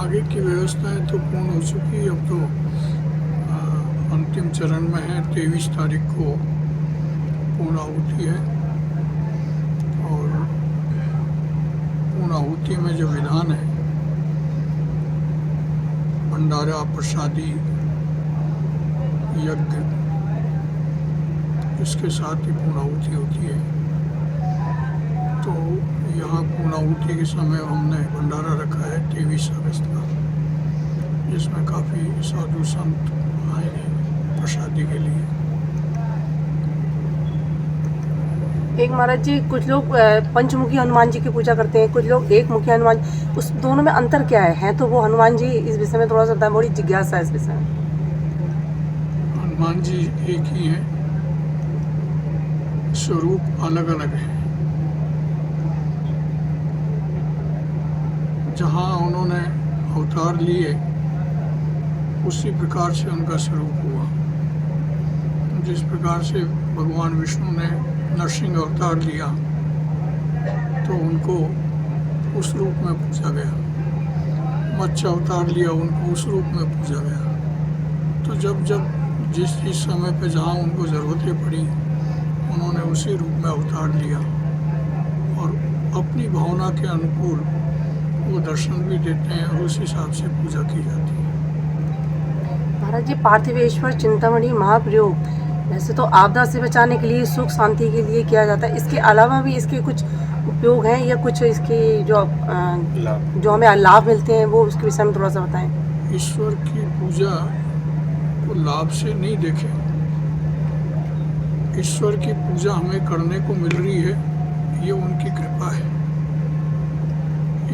आगे की व्यवस्थाएं तो पूर्ण हो चुकी। अब तो अंतिम चरण में है। 23 तारीख को पूर्णाहुति है और पूर्णाहुति में जो विधान है, भंडारा, प्रसादी, यज्ञ, इसके साथ ही पूर्णाहुति होती है। तो यहाँ पूर्णाहुति के समय हमने भंडारा रखा है 23 अगस्त का, जिसमें काफ़ी साधु संत आए हैं प्रसादी के लिए। एक महाराज जी, कुछ लोग पंचमुखी हनुमान जी की पूजा करते हैं, कुछ लोग एक मुखी हनुमान, उस दोनों में अंतर क्या है तो वो हनुमान जी, इस विषय में थोड़ा सा बड़ी जिज्ञासा है इस विषय में। हनुमान जी एक ही हैं, स्वरूप अलग अलग है। जहाँ उन्होंने अवतार लिए उसी प्रकार से उनका स्वरूप हुआ। जिस प्रकार से भगवान विष्णु ने नरसिंह अवतार लिया तो उनको उस रूप में पूजा गया। मत्स्य अवतार लिया, उनको उस रूप में पूजा गया। तो जब जब जिस समय पे जहाँ उनको ज़रूरतें पड़ी, उन्होंने उसी रूप में अवतार लिया और अपनी भावना के अनुकूल वो दर्शन भी देते हैं और उस हिसाब से पूजा की जाती है। महाराज जी, पार्थिवेश्वर चिंतामणि महाप्रयोग वैसे तो आपदा से बचाने के लिए, सुख शांति के लिए किया जाता है। इसके अलावा भी इसके कुछ उपयोग हैं या कुछ इसके जो हमें लाभ मिलते हैं वो उसके विषय में थोड़ा सा बताएं। ईश्वर की पूजा को लाभ से नहीं देखें। ईश्वर की पूजा हमें करने को मिल रही है, ये उनकी कृपा है।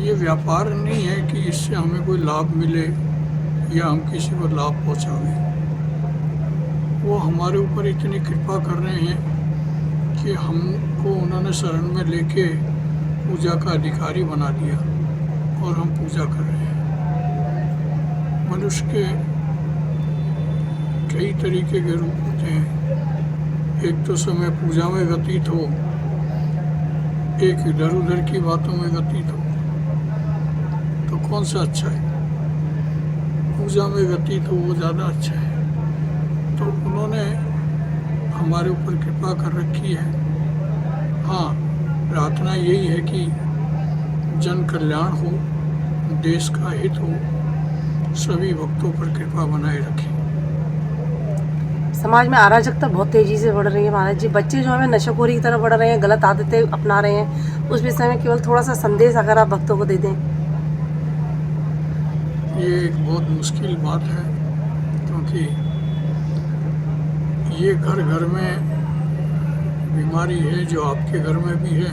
ये व्यापार नहीं है कि इससे हमें कोई लाभ मिले या हम किसी को लाभ पहुंचावें। वो हमारे ऊपर इतनी कृपा कर रहे हैं कि हमको उन्होंने शरण में लेके पूजा का अधिकारी बना दिया और हम पूजा कर रहे हैं। मनुष्य के कई तरीके के रूप होते हैं। एक तो समय पूजा में व्यतीत हो, एक इधर उधर की बातों में व्यतीत हो, तो कौन सा अच्छा है? पूजा में व्यतीत हो वो ज़्यादा अच्छा है। तो उन्होंने हमारे ऊपर कृपा कर रखी है। हाँ, प्रार्थना यही है कि जन कल्याण हो, देश का हित हो, सभी भक्तों पर कृपा बनाए रखें। समाज में अराजकता बहुत तेजी से बढ़ रही है महाराज जी। बच्चे जो हमें नशाखोरी की तरफ बढ़ रहे हैं, गलत आदतें अपना रहे हैं, उस विषय में केवल थोड़ा सा संदेश अगर आप भक्तों को दे दें। ये एक बहुत मुश्किल बात है, क्योंकि ये घर घर में बीमारी है जो आपके घर में भी है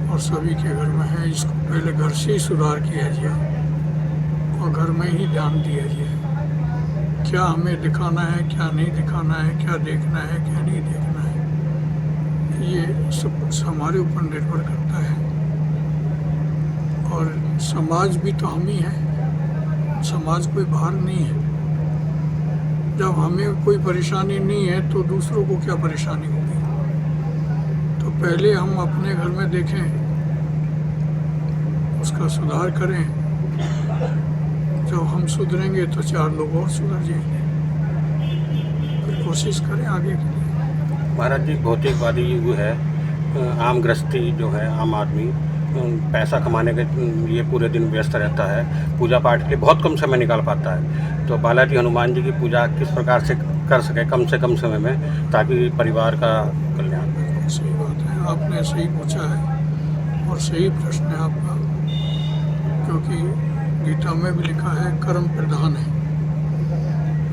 और सभी के घर में है। इसको पहले घर से ही सुधार किया जाए और घर में ही ध्यान दिया जाए। क्या हमें दिखाना है, क्या नहीं दिखाना है, क्या देखना है, क्या नहीं देखना है, ये सब कुछ हमारे ऊपर निर्भर करता है। और समाज भी तो हम ही हैं, समाज कोई बाहर नहीं है। जब हमें कोई परेशानी नहीं है तो दूसरों को क्या परेशानी होगी? तो पहले हम अपने घर में देखें, उसका सुधार करें। जब हम सुधरेंगे तो 4 लोग और सुधर जाएंगे। फिर कोशिश करें आगे के लिए। महाराज जी, भौतिकवादी युग है, आम गृहस्थी जो है, आम आदमी पैसा कमाने के लिए पूरे दिन व्यस्त रहता है, पूजा पाठ के लिए बहुत कम समय निकाल पाता है। तो बालाजी हनुमान जी की पूजा किस प्रकार से कर सके कम से कम समय में, ताकि परिवार का कल्याण। सही बात है, आपने सही पूछा है और सही प्रश्न है आपका, क्योंकि गीता में भी लिखा है कर्म प्रधान है।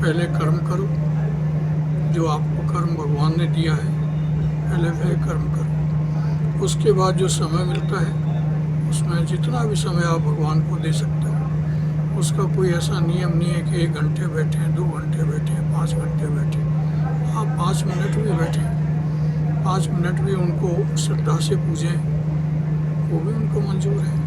पहले कर्म करो, जो आपको कर्म भगवान ने दिया है, पहले वह कर्म करो। उसके बाद जो समय मिलता है उसमें जितना भी समय आप भगवान को दे सकते हो। उसका कोई ऐसा नियम नहीं है कि 1 घंटे बैठे, 2 घंटे बैठे, 5 घंटे बैठे। आप 5 मिनट भी बैठे, 5 मिनट भी उनको श्रद्धा से पूजें, वो भी उनको मंजूर है।